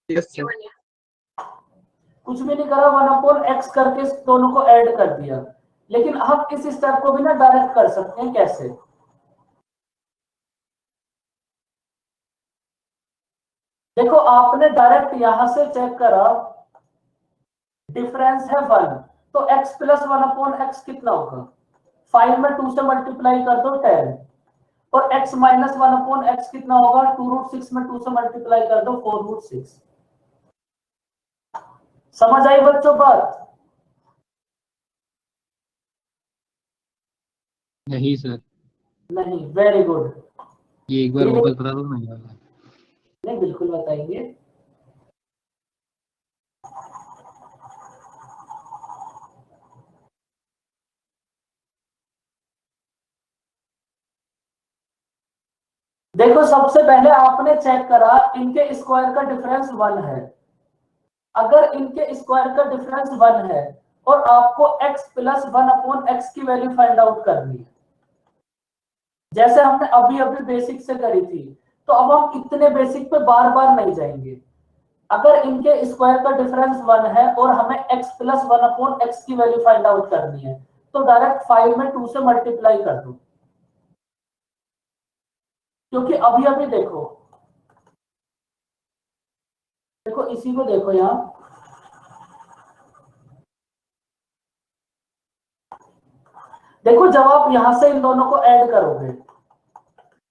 यस कुछ भी नहीं करा, 1 अपॉन एक्स करके इस दोनों को ऐड कर दिया। लेकिन हम इस स्टेप को भी ना डायरेक्ट कर सकते हैं। कैसे? देखो आपने डायरेक्ट यहां से चेक करा, डिफरेंस है 1, तो x प्लस 1 अपॉन एक्स कितना होगा? 5 में 2 से मल्टीप्लाई कर दो 10, और x माइनस 1 अपॉन एक्स कितना होगा? 2√6 में 2 से मल्टीप्लाई कर दो 4√6। समझ आई बच्चों बात? नहीं सर, नहीं, वेरी गुड। ये एक बार वापस बता दो ना। नहीं, बिल्कुल बताएंगे। देखो सबसे पहले आपने चेक करा इनके स्क्वायर का डिफरेंस 1 है। अगर इनके स्क्वायर का डिफरेंस 1 है और आपको x प्लस 1 अपॉन एक्स की वैल्यू फाइंड आउट करनी है, जैसे हमने अभी अभी बेसिक से करी थी, तो अब हम इतने बेसिक पे बार बार नहीं जाएंगे। अगर इनके स्क्वायर का डिफरेंस 1 है और हमें x प्लस 1 अपॉन एक्स की वैल्यू फाइंड आउट करनी है, तो डायरेक्ट 5 में 2 से मल्टीप्लाई कर दो। क्योंकि अभी अभी देखो इसी को देखो यहां, देखो जब आप यहां से इन दोनों को ऐड करोगे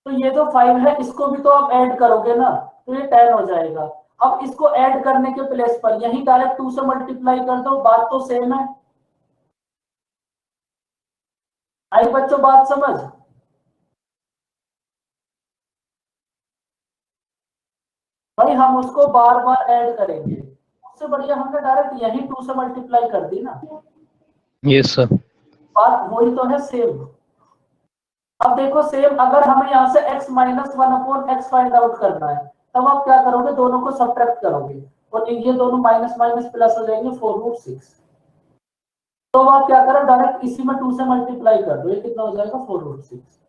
तो ये जो 5 है इसको भी तो आप ऐड करोगे ना, तो ये 10 हो जाएगा। अब इसको ऐड करने के प्लेस पर यही डायरेक्ट 2 से मल्टीप्लाई कर दो, बात तो सेम है। आई बच्चों बात समझ? भाई हम उसको बार बार ऐड करेंगे, उससे बढ़िया हमने डायरेक्ट यही 2 से मल्टीप्लाई कर दी ना। Yes sir. बात वही तो है, सेम। अब देखो सेम, अगर हमें यहाँ से x minus 1 upon x find out करना है, तब आप क्या करोगे? दोनों को सब्ट्रैक्ट करोगे और ये दोनों माइनस माइनस प्लस हो जाएंगे 4√6। तो अब आप क्या करो? डायरेक्ट इसी में 2 से मल्टीप्लाई कर दो, ये कितना हो जाएगा? 4√6।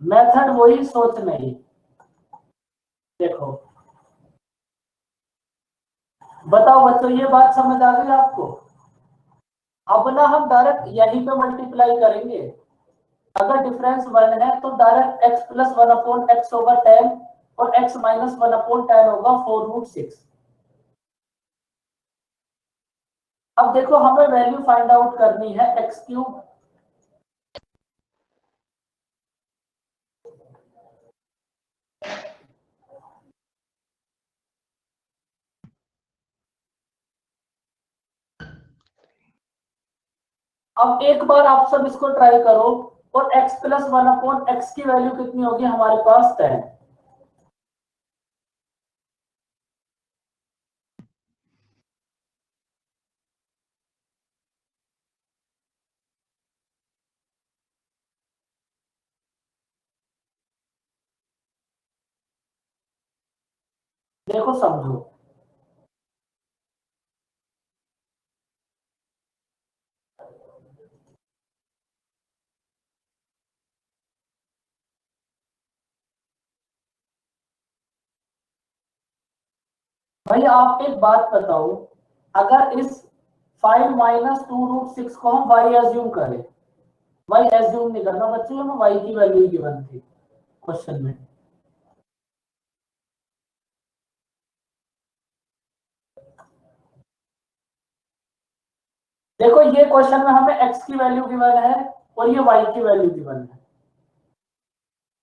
मेथड वही, सोच नहीं। देखो बताओ बच्चों, ये बात समझ आ गई आपको? अब ना हम डायरेक्ट यहीं पे मल्टीप्लाई करेंगे। अगर डिफरेंस 1 है तो direct x plus 1 upon x होगा 10 और x माइनस 1 अपॉन 10 होगा 4√6। अब देखो हमें वैल्यू फाइंड आउट करनी है x3। अब एक बार आप सब इसको ट्राई करो, और x प्लस 1 अपॉन एक्स की वैल्यू कितनी होगी हमारे पास? 10। देखो समझो, भाई आप एक बात बताओ, अगर इस 5 माइनस 2√6 को हम y एज्यूम करें, y एज्यूम नहीं करना बच्चों, हमें y की वैल्यू गिवन थी क्वेश्चन में। देखो ये क्वेश्चन में हमें x की वैल्यू गिवन है और ये y की वैल्यू गिवन है।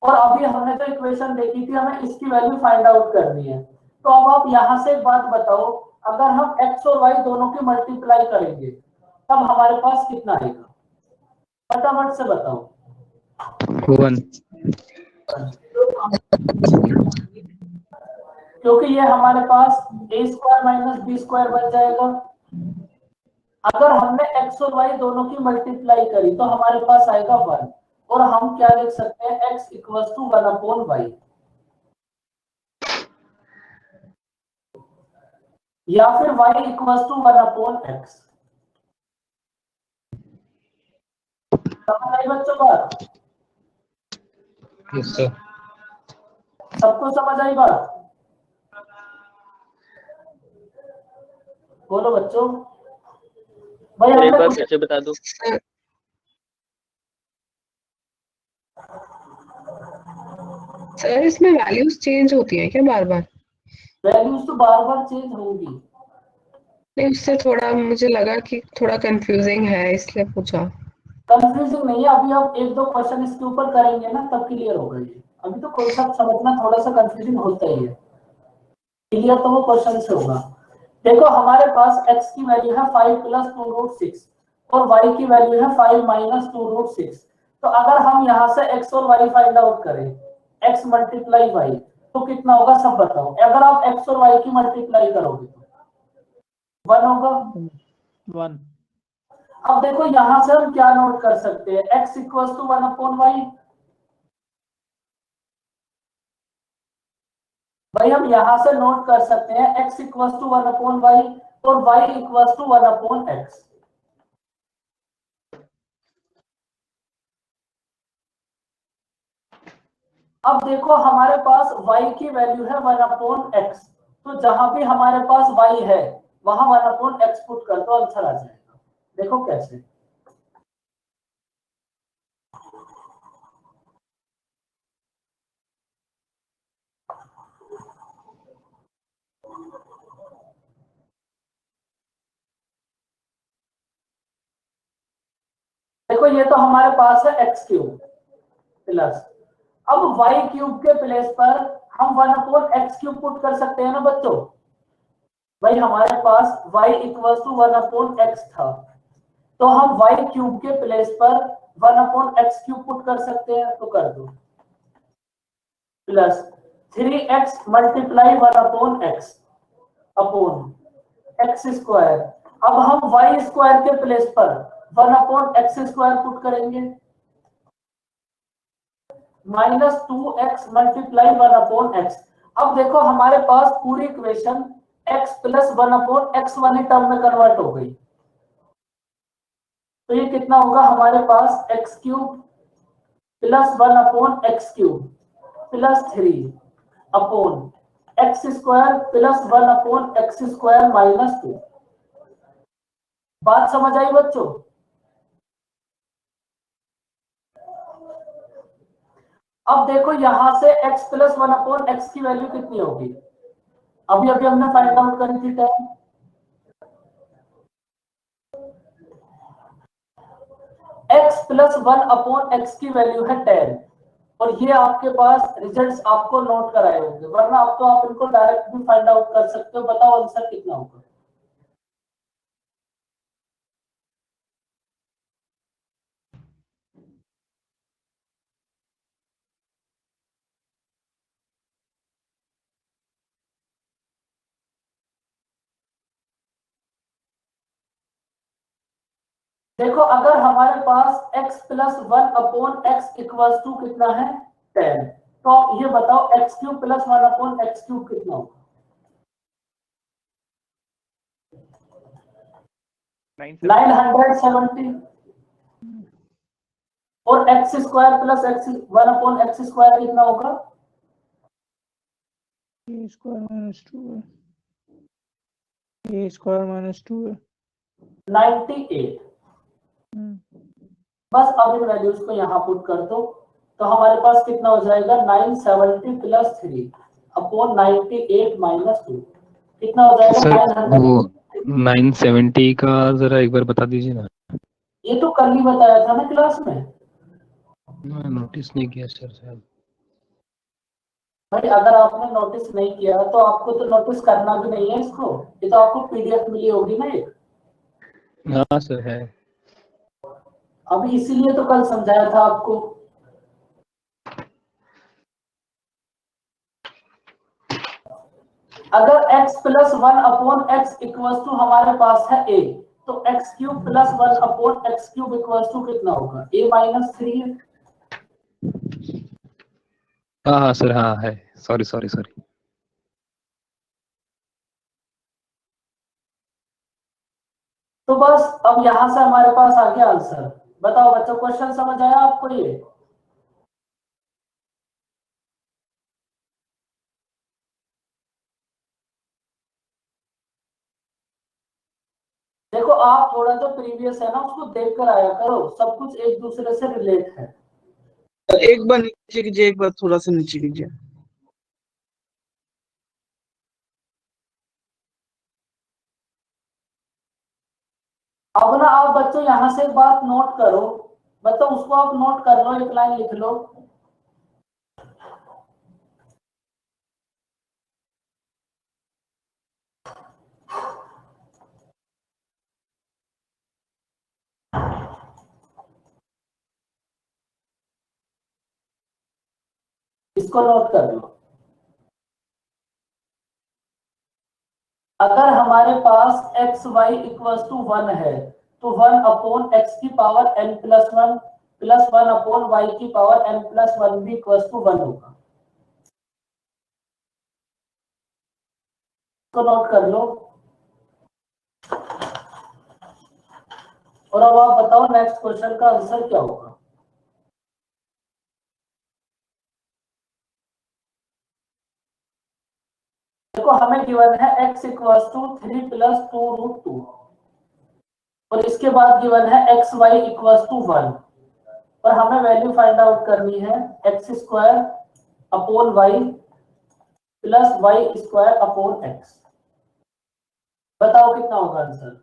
और अभी हमने जो इक्वेशन देखी थी हमें इसकी वैल्यू फाइंड आउट करनी है। तो अब आप यहां से एक बात बताओ, अगर हम x और y दोनों की मल्टीप्लाई करेंगे तब हमारे पास कितना आएगा, फटाफट से बताओ। 1। क्योंकि ये हमारे पास a² माइनस b² बन जाएगा। अगर हमने x और y दोनों की मल्टीप्लाई करी तो हमारे पास आएगा 1, और हम क्या लिख सकते हैं, x इक्वल्स टू 1/y, या फिर y इक्वल्स टू 1/x। समझ आई बच्चों बात? Yes sir. सबको समझ आई बात? बोलो बच्चों। भाई एक हमने बार कुछ फिर से बता दो। सर इसमें वैल्यूज चेंज होती है क्या बार बार? वैल्यूज तो बार बार चेंज होंगी। नहीं, उससे थोड़ा मुझे लगा कि थोड़ा कंफ्यूजिंग है, इसलिए पूछा। कंफ्यूजिंग नहीं है, अभी आप एक दो क्वेश्चन इसके ऊपर करेंगे ना तब क्लियर होगा ये। अभी तो कॉन्सेप्ट समझना थोड़ा सा कंफ्यूजिंग होता ही है, क्लियर तो वो क्वेश्चन से होगा। देखो हमारे पास x की वैल्यू है 5 + 2√6 और y की वैल्यू है 5 - 2√6। तो अगर हम यहां से x और y फाइंड आउट करें, x × y, तो कितना होगा सब बताओ। अगर आप x और y की मल्टीप्लाई करोगे तो 1 होगा। 1। अब देखो यहां से हम क्या नोट कर सकते हैं, x इक्वल्स टू 1/y। भाई हम यहां से नोट कर सकते हैं x इक्वल्स टू 1/y और y इक्वल्स टू 1/x। अब देखो हमारे पास y की वैल्यू है 1/x, तो जहां भी हमारे पास y है वहां 1/x पुट कर दो, आंसर आ जाएगा। देखो कैसे। देखो ये तो हमारे पास है x³ प्लस, अब y³ के प्लेस पर हम 1/x³ पुट कर सकते हैं ना बच्चों। भाई हमारे पास y इक्वल्स टू 1/x था, तो हम y³ के प्लेस पर 1/x³ पुट कर सकते हैं, तो कर दो। Plus 3x × 1/x upon x²। अब हम y² के प्लेस पर 1/x² पुट करेंगे, -2x × 1/x। अब देखो हमारे पास पूरी इक्वेशन x + 1/x वाली टर्म में कन्वर्ट हो गई। तो ये कितना होगा हमारे पास x³ + 1/x³ plus 3 upon x² + 1/x² - 2। बात समझ आई बच्चों? अब देखो यहां से x + 1/x की वैल्यू कितनी होगी, अभी अभी हमने फाइंड आउट करी थी टर्म। x + 1/x की वैल्यू है 10, और ये आपके पास रिजल्ट्स आपको नोट कराए होंगे, वरना आप तो आप इनको डायरेक्ट भी फाइंड आउट कर सकते हो। बताओ आंसर कितना होगा। देखो अगर हमारे पास x + 1/x इक्वल्स टू कितना है 10, तो आप ये बताओ x³ + 1/x³ कितना होगा। 970। और x² + x 1/x² कितना होगा, a² - 2 98। बस अब इन वैल्यूज को यहां पुट कर दो, तो हमारे पास कितना हो जाएगा 970 + 3 अपॉन 98 - 2 कितना हो जाएगा सर 900। वो 970 का जरा एक बार बता दीजिए ना। ये तो कल ही बताया था ना क्लास में। मैं नोटिस नहीं किया सर शायद। भाई अगर आपने नोटिस नहीं किया तो आपको तो नोटिस करना भी नहीं है इसको, ये तो आपको पीडीएफ मिली होगी ना एक। हाँ सर है। अब इसीलिए तो कल समझाया था आपको। अगर x plus 1/x equal to हमारे पास है a, तो x cube plus 1/x cube equal to कितना होगा, a माइनस 3 है। हाँ हाँ सर हाँ है। Sorry sorry sorry. तो बस अब यहां से हमारे पास आ गया आंसर। बताओ बच्चों, क्वेश्चन समझ आया आपको ये? देखो आप थोड़ा जो प्रीवियस है ना उसको देख कर आया करो, सब कुछ एक दूसरे से रिलेट है। एक बार नीचे कीजिए, एक बार थोड़ा सा नीचे कीजिए। अब ना आप बच्चों यहां से एक बात नोट करो, बच्चों उसको आप नोट कर लो, एक लाइन लिख लो। इसको नोट कर लो। अगर हमारे पास एक्स वाई इक्वल टू 1 है तो 1/x की power n plus 1 plus 1/y की पावर n प्लस 1 भी इक्वल टू 1 होगा। इसको नोट कर लो। और अब आप बताओ नेक्स्ट क्वेश्चन का आंसर क्या होगा। देखो हमें गिवन है x इक्वल टू 3 प्लस 2√2 और इसके बाद गिवन है एक्स वाई इक्वल टू 1 और हमें वैल्यू फाइंड आउट करनी है x square upon y plus y square upon x. बताओ कितना होगा आंसर।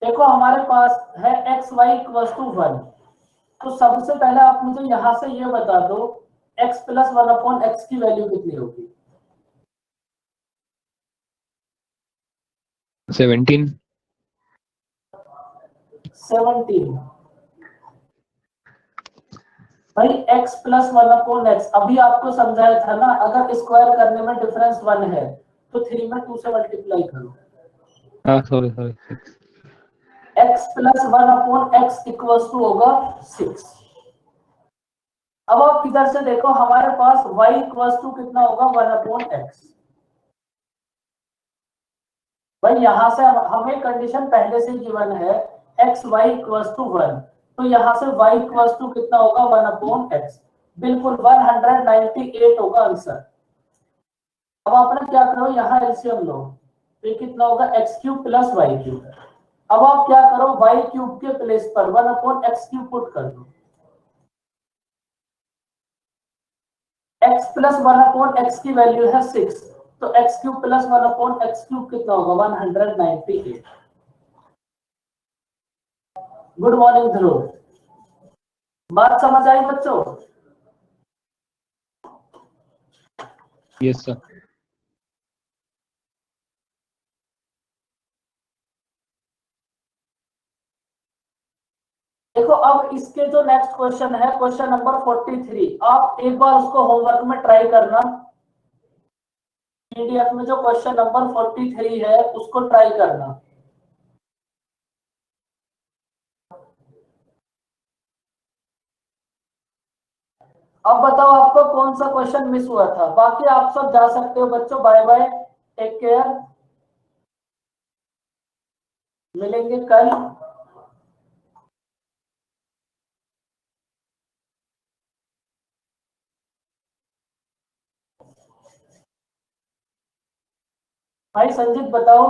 देखो हमारे पास है एक्स वाई इक्वल टू 1, तो सबसे पहले आप मुझे यहां से ये बता दो x प्लस 1/x की वैल्यू कितनी होगी। 17। 17। भाई x प्लस 1/x अभी आपको समझाया था ना, अगर स्क्वायर करने में डिफरेंस 1 है तो 3 में 2 से मल्टीप्लाई करो। हाँ sorry sorry. x plus 1/x equal to होगा 6। अब आप इधर से देखो हमारे पास y इक्वल टू कितना होगा 1/x। भाई यहां से हमें कंडीशन पहले से गिवन है एक्स वाई इक्वल टू 1, तो यहां से y इक्वल टू कितना होगा 1/x, बिल्कुल 198 होगा आंसर। अब आपने क्या करो यहाँ एलसीएम लो, तो ये कितना होगा x cube plus y cube. अब आप क्या करो y क्यूब के प्लेस पर 1/x क्यूब पुट कर दो। x प्लस 1/x की वैल्यू है 6, तो x cube plus 1/x cube कितना होगा 198। गुड मॉर्निंग ध्रुव, बात समझ आई बच्चों? Yes sir. देखो अब इसके जो नेक्स्ट क्वेश्चन है क्वेश्चन नंबर 43, आप एक बार उसको होमवर्क में ट्राई करना। पीडीएफ में जो क्वेश्चन नंबर 43 है उसको ट्राई करना। अब बताओ आपको कौन सा क्वेश्चन मिस हुआ था। बाकी आप सब जा सकते हो बच्चों, बाय बाय, टेक केयर, मिलेंगे कल। भाई संजीत बताओ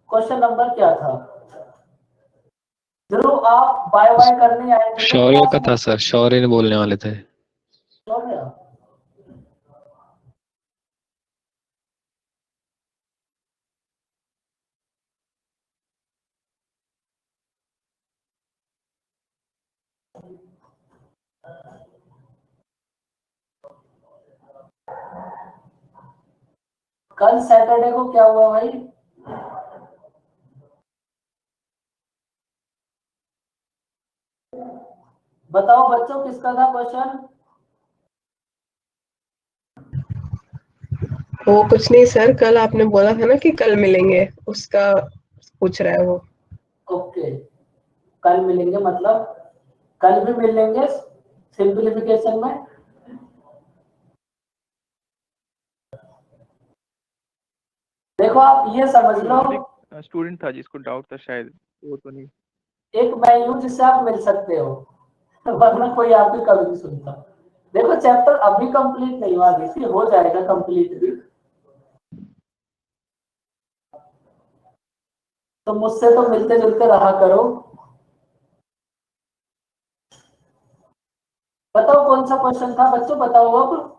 क्वेश्चन नंबर क्या था। ध्रुव आप बाय बाय करने आए थे शौर्य का था सर, शौर्य ने बोलने वाले थे। शौर्य, कल सैटरडे को क्या हुआ भाई? बताओ बच्चों, किसका था क्वेश्चन? वो कुछ नहीं सर, कल आपने बोला था ना कि कल मिलेंगे, उसका पूछ रहा है वो। ओके, कल मिलेंगे मतलब कल भी मिलेंगे सिंपलीफिकेशन में। देखो आप ये समझ लो, स्टूडेंट था जिसको डाउट था शायद, वो तो नहीं। एक मैं हूं जिससे आप मिल सकते हो, वरना कोई आपकी कभी नहीं सुनता। देखो चैप्टर अभी कंप्लीट नहीं हुआ, देखिए हो जाएगा कंप्लीट भी। तो मुझसे तो मिलते जुलते रहा करो। बताओ कौन सा क्वेश्चन था बच्चों, बताओ अब।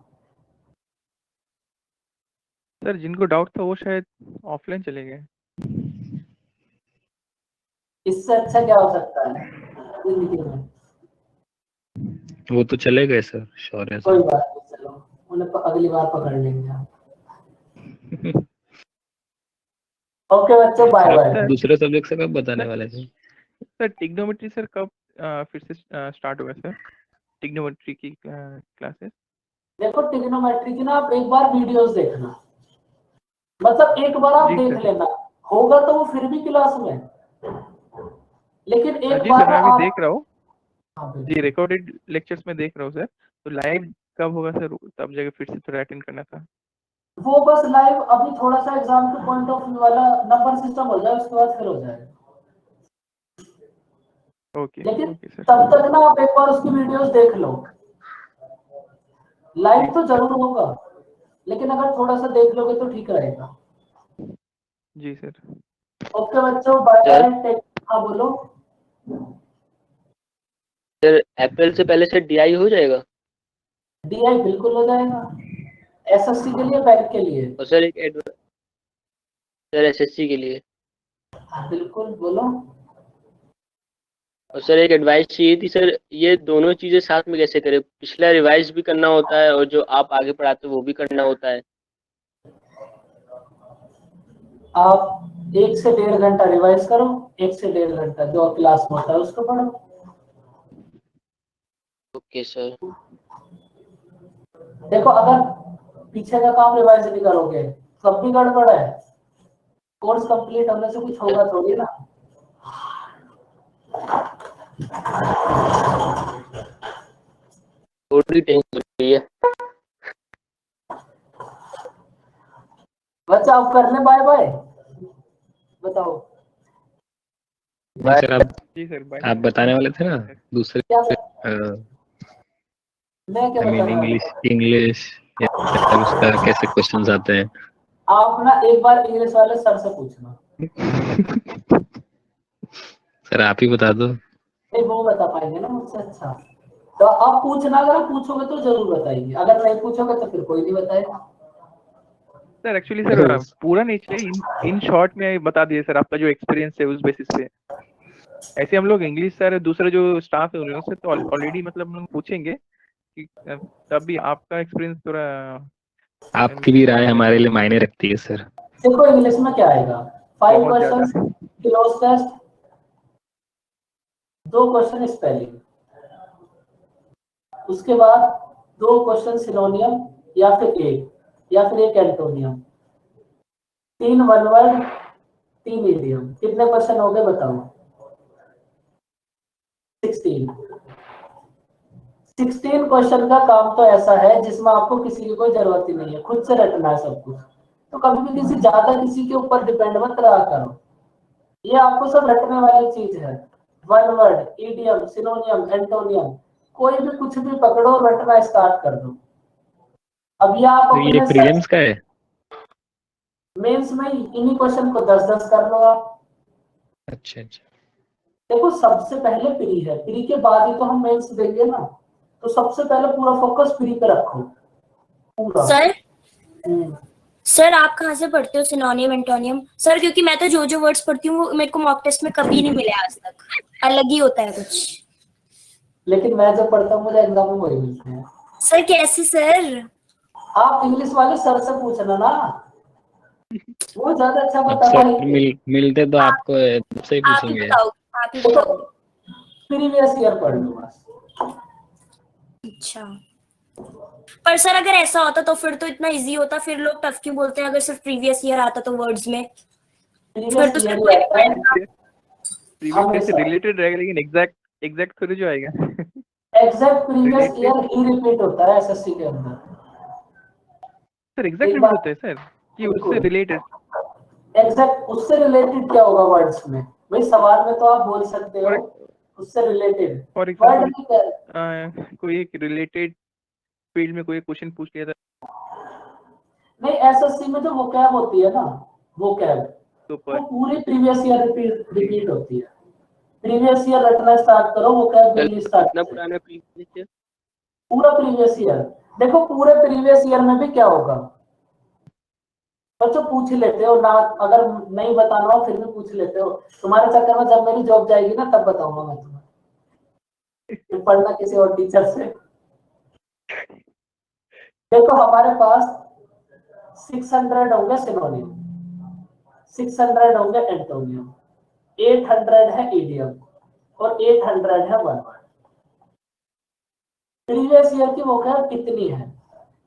सर जिनको डाउट था वो शायद ऑफलाइन चले गए। इससे अच्छा क्या हो सकता है जिंदगी में? वो तो चले गए सर, शौर्य कोई सर। बात नहीं, चलो उन्हें अगली बार पकड़ लेंगे हम। ओके बच्चों, बाय सर बाय। आप दूसरे सब्जेक्ट से कब बताने वाले थे? सर टिग्नोमेट्री सर कब फिर से स्टार्ट होगा सर, टिग्नोमेट्री की क्लासेस? देखो ट्रिग्नोमेट्री की ना आप एक बार वीडियोस देखना, मतलब एक बार आप जी देख सर। लेना, होगा तो वो फिर भी क्लास में, लेकिन एक जी बार सर, ना मैं अभी आप। देख रहा हूँ। हाँ, जी बिल्कुल। रिकॉर्डेड लेक्चर्स में देख रहा हूँ सर, तो लाइव कब होगा सर, तब जगह फिर से थोड़ा अटेंड करना था। वो बस लाइव अभी थोड़ा सा एग्जाम के पॉइंट ऑफ व्यू वाला नंबर सिस्टम हो जाए, उसके बाद फिर हो जाएगा। ओके लेकिन ओके सर। तब तक ना आप एक बार उसकी वीडियोस देख लो, लाइव तो जरूर होगा, लेकिन अगर थोड़ा सा देख लोगे तो ठीक रहेगा। जी सर। ओके बच्चों, बाय सर बाय। हाँ बोलो। सर अप्रैल से पहले से डीआई हो जाएगा? डीआई बिल्कुल हो जाएगा, एसएससी के लिए, बैंक के लिए। और सर सर एसएससी के लिए। बिल्कुल बोलो। और सर एक एडवाइस चाहिए थी सर, ये दोनों चीजें साथ में कैसे करें? पिछला रिवाइज भी करना होता है और जो आप आगे पढ़ाते हो वो भी करना होता है। आप 1 से 1.5 घंटा रिवाइज करो, 1 से 1.5 घंटा जो क्लास में होता है उसको पढ़ो। Okay sir. देखो अगर पीछे का काम रिवाइज नहीं करोगे तब भी गड़बड़ है, कोर्स कंप्लीट होने से कुछ होगा थोड़ी ना। थोड़ी टेंशन होती है। बच्चा आप कर ले, बाय बाय। बताओ नहीं सर, जी सर बाय। आप बताने वाले थे ना दूसरे, क्या, आई मैं क्या मीन बताना इंग्लिश, है? इंग्लिश या फिर उसका कैसे क्वेश्चंस आते हैं। आप ना एक बार इंग्लिश वाले सर से पूछना, सर आप ही बता दो। नहीं वो बता पाएंगे ना मुझसे अच्छा। तो आप पूछना, अगर आप पूछोगे तो जरूर बताएंगे, अगर नहीं पूछोगे तो फिर कोई नहीं बताएगा। सर एक्चुअली सर पूरा नहीं चाहिए, इन शॉर्ट में बता दिए सर, आपका जो एक्सपीरियंस है उस बेसिस पे। ऐसे हम लोग इंग्लिश सर दूसरे जो स्टाफ है उन लोगों से तो ऑलरेडी मतलब हम लोग पूछेंगे कि तब भी आपका एक्सपीरियंस थोड़ा आपकी भी राय हमारे हमारे लिए मायने रखती है सर। देखो इंग्लिश में क्या आएगा, 5 बहुत ज्यादा। Question close test, 2 question spelling, उसके बाद 2 क्वेश्चन सिनोनियम या फिर एक एंटोनियम, 3 वन वर्ड, 3 इडियम। कितने क्वेश्चन हो गए बताओ? 16 क्वेश्चन का काम तो ऐसा है जिसमें आपको किसी की कोई जरूरत ही नहीं है, खुद से रटना है सब कुछ। तो कभी भी किसी के ऊपर डिपेंड मत रहा करो, ये आपको सब रटने वाली चीज है। वन वर्ड, इडियम, सिनोनियम, एंटोनियम, कोई भी कुछ भी पकड़ो, रटना स्टार्ट कर दो। अब ये आप तो ये अपने प्रीलिम्स का है? मेंस में इन्हीं क्वेश्चन को 10-10 कर लो आप। अच्छा अच्छा। देखो सबसे पहले प्री है, प्री के बाद ही तो हम मेंस देंगे ना, तो सबसे पहले पूरा फोकस प्री पे रखो पूरा। सर सर आप कहाँ से पढ़ते हो सिनोनियम एंटोनियम? सर क्योंकि मैं तो जो वर्ड्स पढ़ती हूँ वो मेरे को मॉक टेस्ट में कभी नहीं मिले आज तक, अलग ही होता है कुछ। लेकिन मैं जब पढ़ता हूँ मुझे एग्जाम में वही मिलते हैं। सर कैसे सर? आप इंग्लिश वाले सर से पूछना ना। वो ज्यादा अच्छा अब बताता सर है। मिलते तो आपको से ही आप ही पूछेंगे। बताओ, आप ही बताओ। प्रीवियस ईयर पढ़ लो बस। अच्छा, पर सर अगर ऐसा होता तो फिर तो इतना इजी होता, फिर लोग टफ क्यों बोलते हैं? अगर सिर्फ प्रीवियस ईयर आता तो वर्ड्स में, फिर तो प्रीवियस ईयर सिर्फ ही कोई आता है पॉइंट। प्रीवियस ईयर से हमेशा। रिलेटेड रहेगा, लेकिन एग्जैक्ट थोड़ी जो आएगा। एग्जैक्ट प्रीवियस रिलेटेड ईयर ही रिपीट होता है एसएससी के अंदर। सर, एग्जैक्ट एक रिपीट बार होता है सर, कि उससे बिल्कुल रिलेटेड? एग्जैक्ट उससे रिलेटेड क्या होगा वर्ड्स में? भाई सवाल में तो आप बोल सकते हो फॉर उससे रिलेटेड, फॉर वर्ड एग्जाम्पल में क्या? कोई एक रिलेटेड फील्ड में कोई क्वेश्चन पूछ लिया था नहीं, एसएससी में जो वोकैब होती है ना, वोकैब तो वो पर पूरी प्रीवियस ईयर रिपीट होती है। प्रीवियस ईयर रटना स्टार्ट करो, वोकैब सर मिलनी स्टार्ट कितना करें। पुराना प्रीवियस ईयर? पूरा प्रीवियस ईयर। देखो पूरे प्रीवियस ईयर में भी क्या होगा, बच्चों पूछ लेते हो ना, अगर नहीं बताना हो फिर भी पूछ लेते हो। तुम्हारे चक्कर में जब मेरी जॉब जाएगी ना तब बताऊंगा मैं तुम्हें, फिर पढ़ना किसी और टीचर से। देखो हमारे पास 600 होंगे सिनोनिम, 600 होंगे एंटोनियम, 800 है इडियम और 800 है वन वर्ड। प्रीवियस ईयर की वोकैब कितनी है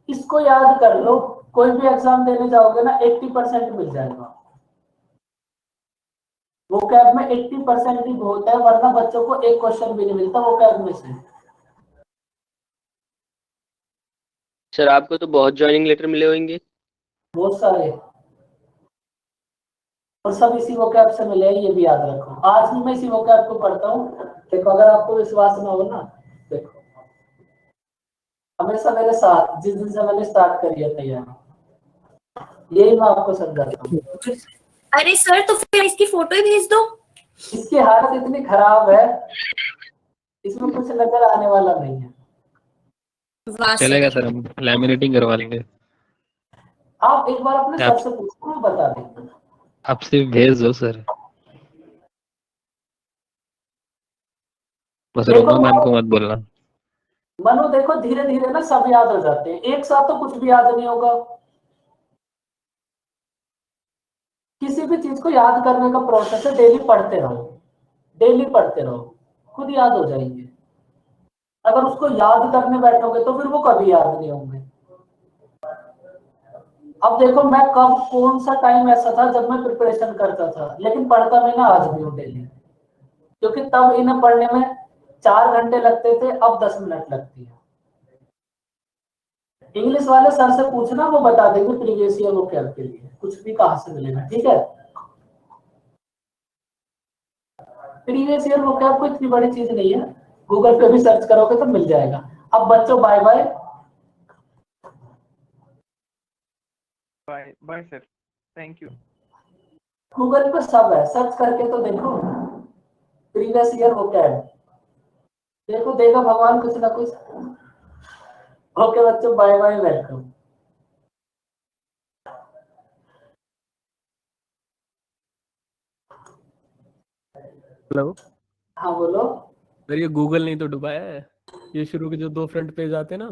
इसको याद कर लो, कोई भी एग्जाम देने जाओगे ना 80% मिल जाएगा। वोकैब में 80% ही बहुत है, वरना बच्चों को एक क्वेश्चन भी नहीं मिलता वोकैब में से। सर आपको तो बहुत ज्वाइनिंग लेटर मिले होंगे। बहुत सारे, और सब इसी वोकैब से मिले हैं, ये भी याद रखो। आज भी मैं इसी वोकैब को पढ़ता हूँ। देखो अगर आपको विश्वास ना हो ना, देखो हमेशा मेरे साथ जिस दिन से मैंने स्टार्ट करी है तैयारी, यही मैं आपको समझाता हूँ। अरे सर तो फिर इसकी फोटो ही भेज दो। इसकी हालत इतनी खराब है, इसमें कुछ नजर आने वाला नहीं है। वाह सर। चलेगा सर, हम लैमिनेटिंग करवा लेंगे। आप एक बार अपने सर आप से पूछो, मैं बता देंगे। आप सिर्फ भेज दो सर, बस देखो रोमा मैम को मत बोलना। मनु, देखो धीरे धीरे ना सब याद हो जाते हैं, एक साथ तो कुछ भी याद नहीं होगा। किसी भी चीज को याद करने का प्रोसेस है, डेली पढ़ते रहो, डेली पढ़ते रहो, खुद याद हो जाएंगे। अगर उसको याद करने बैठोगे तो फिर वो कभी याद नहीं होंगे। अब देखो मैं कब कौन सा टाइम ऐसा था जब मैं प्रिपरेशन करता था, लेकिन पढ़ता मैं ना आज भी हूँ डेली, क्योंकि तब इन्हें पढ़ने में 4 घंटे लगते थे, अब 10 मिनट लगती है। इंग्लिश वाले सर से पूछना, वो बता देंगे प्रीवियस ईयर वोकैब के लिए कुछ भी कहां से मिलेगा, ठीक है। प्रीवियस ईयर वोकैब कोई इतनी बड़ी चीज नहीं है, गूगल पे भी सर्च करोगे तो मिल जाएगा। अब बच्चों bye bye. Bye bye sir, thank you. Google पे सब है, सर्च करके तो देखो प्रीवियस ईयर वोकैब, देखो देगा भगवान कुछ ना कुछ। ओके बच्चों, बाय बाय, वेलकम। हेलो हाँ बोलो। सर, ये गूगल नहीं तो डुबाया है, ये शुरू के जो 2 फ्रंट पेज आते हैं ना,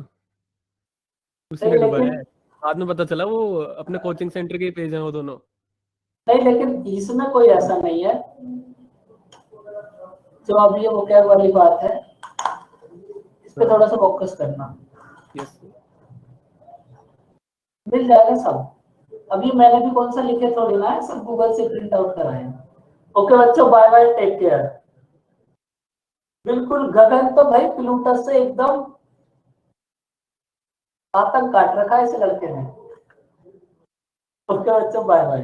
उसी ने नहीं डुबाया लेकिन है। बाद में पता चला वो अपने कोचिंग सेंटर के ही पेज हैं वो दोनों। नहीं लेकिन इसमें कोई ऐसा नहीं है, जो अभी ये वोकैब वाली बात है, इस पे थोड़ा सा फोकस करना, यस। मिल जाएगा सब। अभी मैंने भी कौन सा लिखे थोड़ी ना है, सब गूगल से प्रिंट आउट कराए। ओके बच्चों, बाय बाय, टेक केयर। बिल्कुल गगन तो भाई प्लूटस से एकदम आतंक काट रखा है इस लड़के ने। ओके बच्चों, बाय बाय।